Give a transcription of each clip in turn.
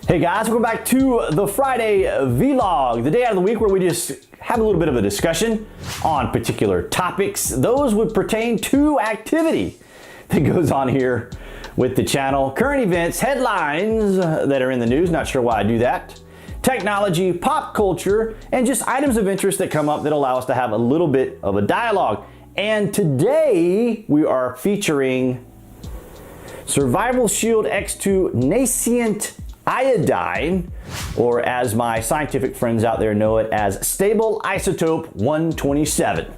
Hey guys, welcome back to the Friday vlog, the day out of the week where we just have a little bit of a discussion on particular topics. Those would pertain to activity that goes on here with the channel. Current events, headlines that are in the news, not sure why I do that. Technology, pop culture, and just items of interest that come up that allow us to have a little bit of a dialogue. And today we are featuring survivalshield X2 Nascent Iodine, or as my scientific friends out there know it as stable isotope 127.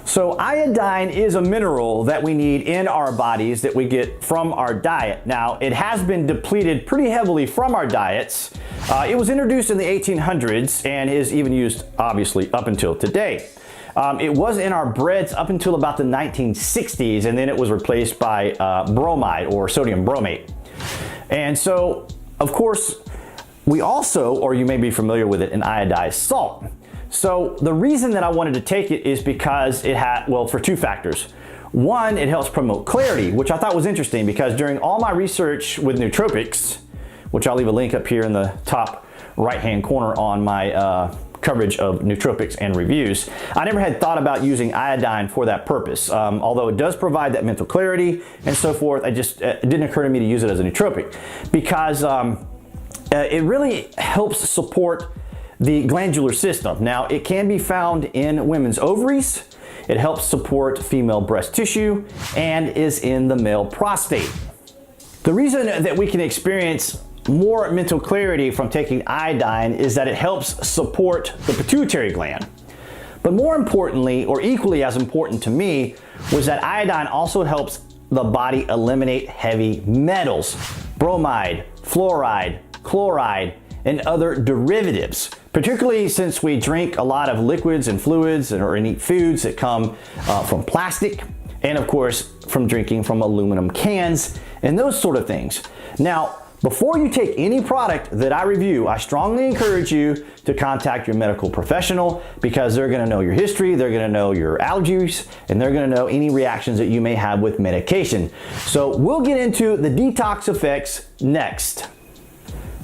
So iodine is a mineral that we need in our bodies that we get from our diet. Now, it has been depleted pretty heavily from our diets. It was introduced in the 1800s and is even used, obviously, up until today. It was in our breads up until about the 1960s, and then it was replaced by bromide or sodium bromate. And so, of course, we also, or you may be familiar with it, an iodized salt. So the reason that I wanted to take it is because it had, well, for two factors. One, it helps promote clarity, which I thought was interesting because during all my research with nootropics, which I'll leave a link up here in the top right-hand corner on my coverage of nootropics and reviews, I never had thought about using iodine for that purpose. Although it does provide that mental clarity and so forth, it didn't occur to me to use it as a nootropic because it really helps support the glandular system. Now, it can be found in women's ovaries, it helps support female breast tissue, and is in the male prostate. The reason that we can experience more mental clarity from taking iodine is that it helps support the pituitary gland. But more importantly, or equally as important to me, was that iodine also helps the body eliminate heavy metals, bromide, fluoride, chloride, and other derivatives, particularly since we drink a lot of liquids and fluids or eat foods that come from plastic, and of course from drinking from aluminum cans and those sort of things. Now, before you take any product that I review, I strongly encourage you to contact your medical professional because they're going to know your history, they're going to know your allergies, and they're going to know any reactions that you may have with medication. So we'll get into the detox effects next.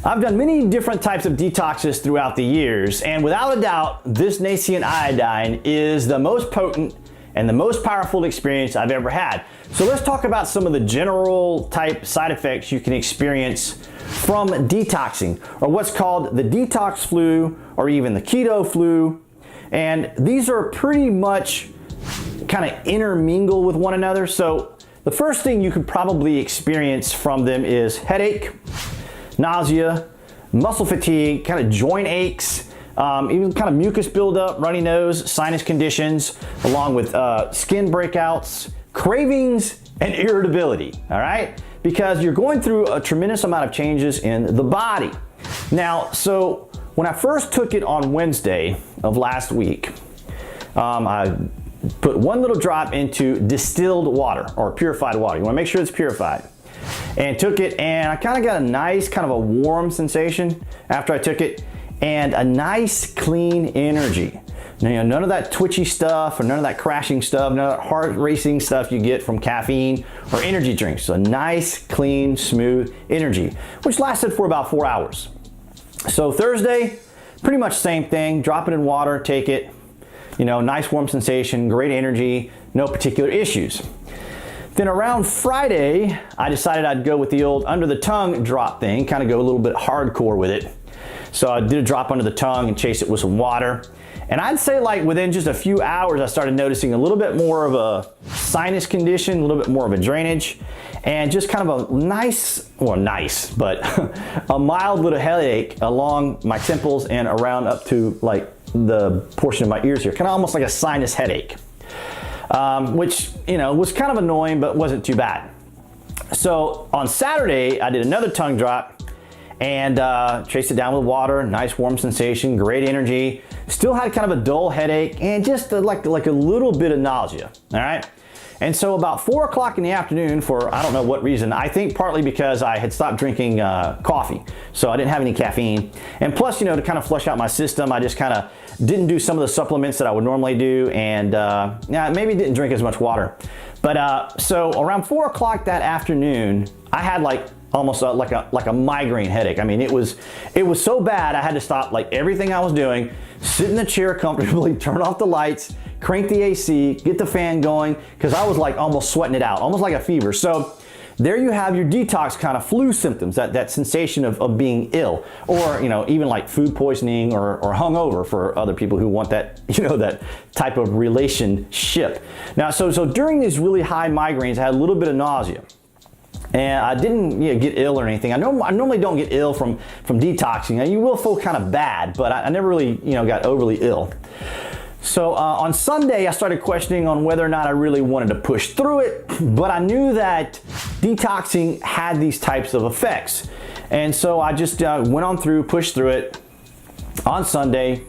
I've done many different types of detoxes throughout the years, and without a doubt, this Nascent Iodine is the most potent and the most powerful experience I've ever had. So let's talk about some of the general type side effects you can experience from detoxing, or what's called the detox flu, or even the keto flu. And these are pretty much kind of intermingle with one another. So the first thing you could probably experience from them is headache, nausea, muscle fatigue, kind of joint aches, even kind of mucus buildup, runny nose, sinus conditions, along with skin breakouts, cravings, and irritability, all right? Because you're going through a tremendous amount of changes in the body. Now, so when I first took it on Wednesday of last week, I put one little drop into distilled water or purified water. You wanna make sure it's purified. And took it, and I kind of got a nice kind of a warm sensation after I took it, and a nice clean energy. Now, you know, none of that twitchy stuff or none of that crashing stuff, none of that heart racing stuff you get from caffeine or energy drinks. So a nice, clean, smooth energy, which lasted for about 4 hours. So Thursday, pretty much same thing, drop it in water, take it, you know, nice warm sensation, great energy, no particular issues. Then around Friday, I decided I'd go with the old under the tongue drop thing, kind of go a little bit hardcore with it. So I did a drop under the tongue and chased it with some water. And I'd say like within just a few hours, I started noticing a little bit more of a sinus condition, a little bit more of a drainage, and just kind of a nice, well, nice, but a mild little headache along my temples and around up to like the portion of my ears here, kind of almost like a sinus headache. Which, you know, was kind of annoying, but wasn't too bad. So on Saturday, I did another tongue drop and chased it down with water, nice warm sensation, great energy. Still had kind of a dull headache and just like a little bit of nausea, all right? And so about 4 o'clock in the afternoon, for I don't know what reason, I think partly because I had stopped drinking coffee, so I didn't have any caffeine. And plus, you know, to kind of flush out my system, I just kind of didn't do some of the supplements that I would normally do, and yeah, maybe didn't drink as much water. But so around 4 o'clock that afternoon, I had like almost like a migraine headache. I mean, it was so bad I had to stop like everything I was doing, sit in the chair comfortably, turn off the lights, crank the AC, get the fan going, because I was like almost sweating it out, almost like a fever. So there you have your detox kind of flu symptoms, that sensation of being ill, or even like food poisoning or hungover for other people who want that that type of relationship. Now, so during these really high migraines, I had a little bit of nausea. And I didn't get ill or anything. I normally don't get ill from detoxing. Now, you will feel kind of bad, but I never really got overly ill. So on Sunday, I started questioning on whether or not I really wanted to push through it, but I knew that detoxing had these types of effects. And so I just went on through, pushed through it on Sunday,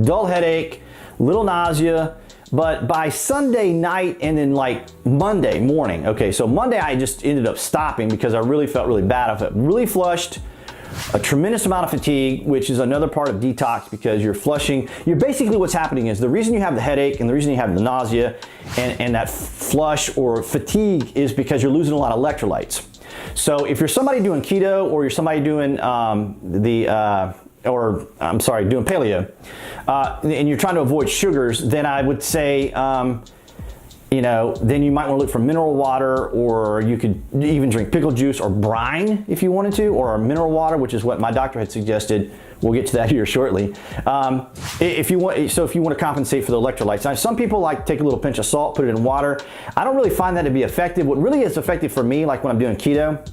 dull headache, little nausea. But by Sunday night and then like Monday morning, okay, so Monday I just ended up stopping because I really felt really bad. I felt really flushed, a tremendous amount of fatigue, which is another part of detox because you're flushing. You're basically, what's happening is the reason you have the headache and the reason you have the nausea and that flush or fatigue is because you're losing a lot of electrolytes. So if you're somebody doing keto or you're somebody doing doing paleo, and you're trying to avoid sugars, then I would say, then you might want to look for mineral water, or you could even drink pickle juice or brine if you wanted to, or mineral water, which is what my doctor had suggested. We'll get to that here shortly. If you want to compensate for the electrolytes. Now, some people like to take a little pinch of salt, put it in water. I don't really find that to be effective. What really is effective for me, like when I'm doing keto,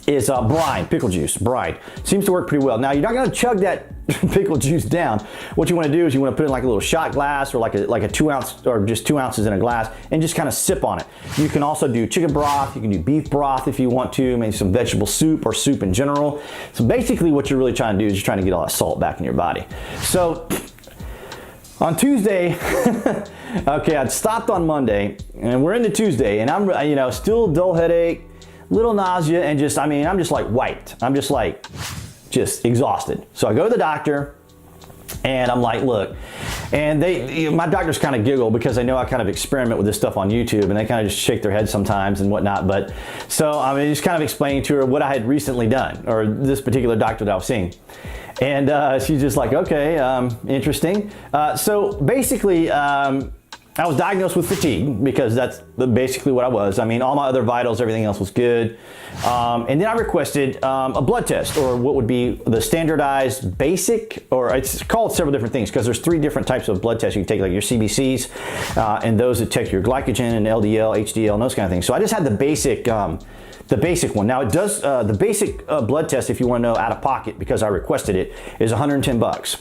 is brine, pickle juice, brine. Seems to work pretty well. Now, you're not gonna chug that pickle juice down. What you wanna do is you wanna put it in like a little shot glass or like a 2 ounce or just 2 ounces in a glass and just kind of sip on it. You can also do chicken broth, you can do beef broth if you want to, maybe some vegetable soup or soup in general. So basically what you're really trying to do is you're trying to get all that salt back in your body. So on Tuesday, okay, I'd stopped on Monday and we're into Tuesday and I'm still dull headache, little nausea, and I'm just like wiped. I'm just exhausted. So I go to the doctor and I'm like, look, and my doctors kind of giggle because they know I kind of experiment with this stuff on YouTube, and they kind of just shake their heads sometimes and whatnot. But so I'm just kind of explaining to her what I had recently done, or this particular doctor that I was seeing. And she's just like, okay, interesting. So basically, I was diagnosed with fatigue because that's basically what I was. I mean, all my other vitals, everything else was good. And then I requested a blood test, or what would be the standardized basic, or it's called several different things because there's 3 different types of blood tests you can take, like your CBCs and those that check your glycogen and LDL, HDL, and those kind of things. So I just had the basic one. Now it does, the basic blood test, if you want to know out of pocket, because I requested it, is $110.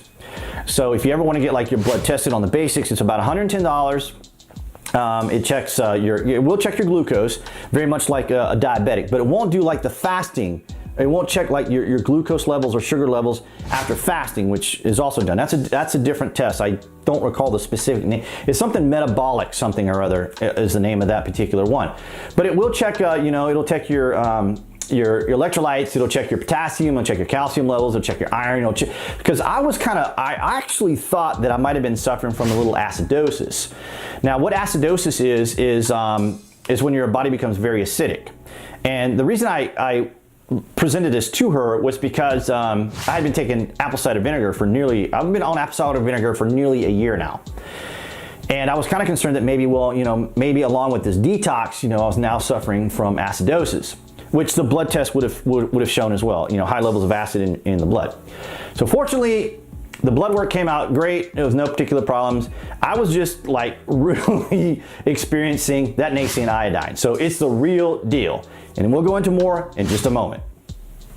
So if you ever want to get like your blood tested on the basics, it's about $110. It checks it will check your glucose, very much like a diabetic, but it won't do like the fasting. It won't check like your glucose levels or sugar levels after fasting, which is also done. That's a different test. I don't recall the specific name. It's something metabolic, something or other is the name of that particular one. But it will check, it'll check your electrolytes, it'll check your potassium, it'll check your calcium levels, it'll check your iron, because I actually thought that I might have been suffering from a little acidosis. Now, what acidosis is when your body becomes very acidic. And the reason I presented this to her was because I had been taking apple cider vinegar I've been on apple cider vinegar for nearly a year now. And I was kind of concerned that maybe along with this detox, I was now suffering from acidosis, which the blood test would have shown as well, high levels of acid in the blood. So fortunately, the blood work came out great. There was no particular problems. I was just like really experiencing that nascent iodine. So it's the real deal. And we'll go into more in just a moment.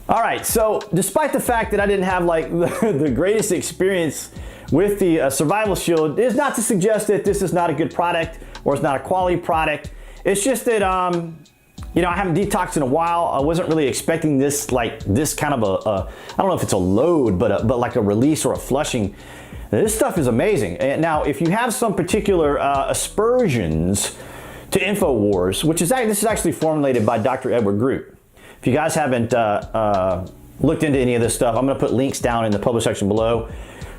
All right, so despite the fact that I didn't have like the greatest experience with the Survival Shield, it's not to suggest that this is not a good product or it's not a quality product. It's just that I haven't detoxed in a while. I wasn't really expecting this kind of I don't know if it's a load, but like a release or a flushing. This stuff is amazing. And now, if you have some particular aspersions to InfoWars, this is actually formulated by Dr. Edward Groot. If you guys haven't looked into any of this stuff, I'm going to put links down in the published section below.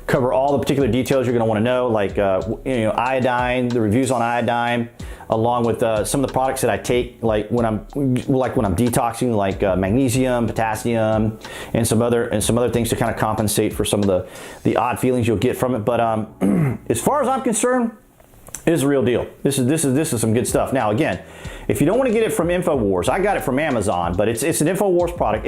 Cover all the particular details you're going to want to know, like iodine, the reviews on iodine, along with some of the products that I take, like when I'm detoxing, like magnesium, potassium, and some other things to kind of compensate for some of the odd feelings you'll get from it. But as far as I'm concerned, it is a real deal. This is some good stuff. Now again, if you don't want to get it from InfoWars, I got it from Amazon, but it's an InfoWars product.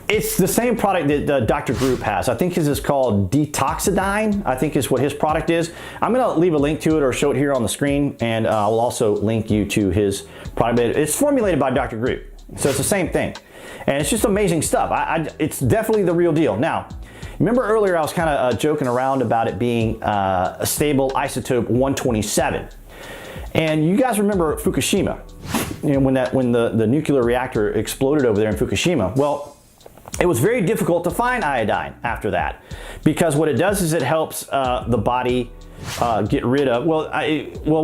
It's the same product that Dr. Group has. I think his is called Detoxidine, I think is what his product is. I'm gonna leave a link to it or show it here on the screen, and I will also link you to his product. It's formulated by Dr. Group, so it's the same thing. And it's just amazing stuff. It's definitely the real deal. Now, remember earlier I was kind of joking around about it being a stable isotope 127. And you guys remember Fukushima, when the nuclear reactor exploded over there in Fukushima. Well, it was very difficult to find iodine after that, because what it does is it helps the body get rid of, well,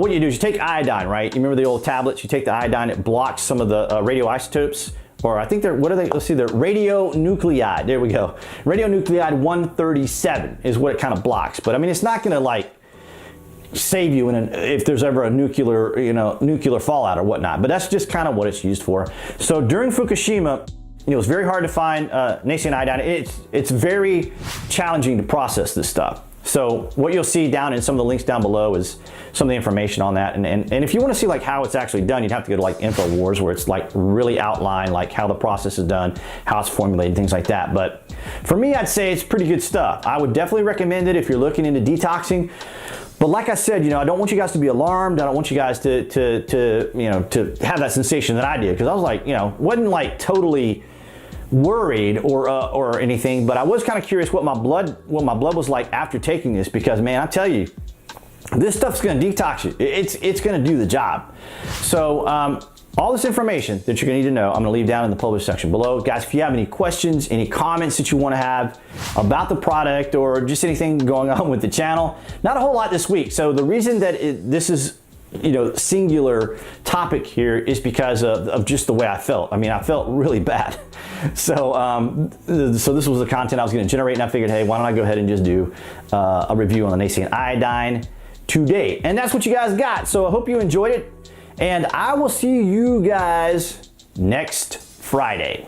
what you do is you take iodine, right? You remember the old tablets? You take the iodine, it blocks some of the radioisotopes, or I think they're, what are they? Let's see, they're radionuclide. There we go. Radionuclide 137 is what it kind of blocks. But I mean, it's not going to like save you if there's ever a nuclear fallout or whatnot. But that's just kind of what it's used for. So during Fukushima, it was very hard to find nascent iodine. It's very challenging to process this stuff. So what you'll see down in some of the links down below is some of the information on that. And if you want to see like how it's actually done, you'd have to go to like InfoWars, where it's like really outlined, like how the process is done, how it's formulated, things like that. But for me, I'd say it's pretty good stuff. I would definitely recommend it if you're looking into detoxing. But like I said, I don't want you guys to be alarmed. I don't want you guys to have that sensation that I did, because I was like, wasn't like totally worried or anything, but I was kind of curious what my blood was like after taking this, because man, I tell you, this stuff's going to detox you. It's going to do the job. So all this information that you're going to need to know, I'm going to leave down in the published section below. Guys, if you have any questions, any comments that you want to have about the product, or just anything going on with the channel, not a whole lot this week. So the reason that this is singular topic here is because of just the way I felt. I mean, I felt really bad. So this was the content I was going to generate, and I figured, hey, why don't I go ahead and just do a review on the Nascent Iodine today. And that's what you guys got. So I hope you enjoyed it, and I will see you guys next Friday.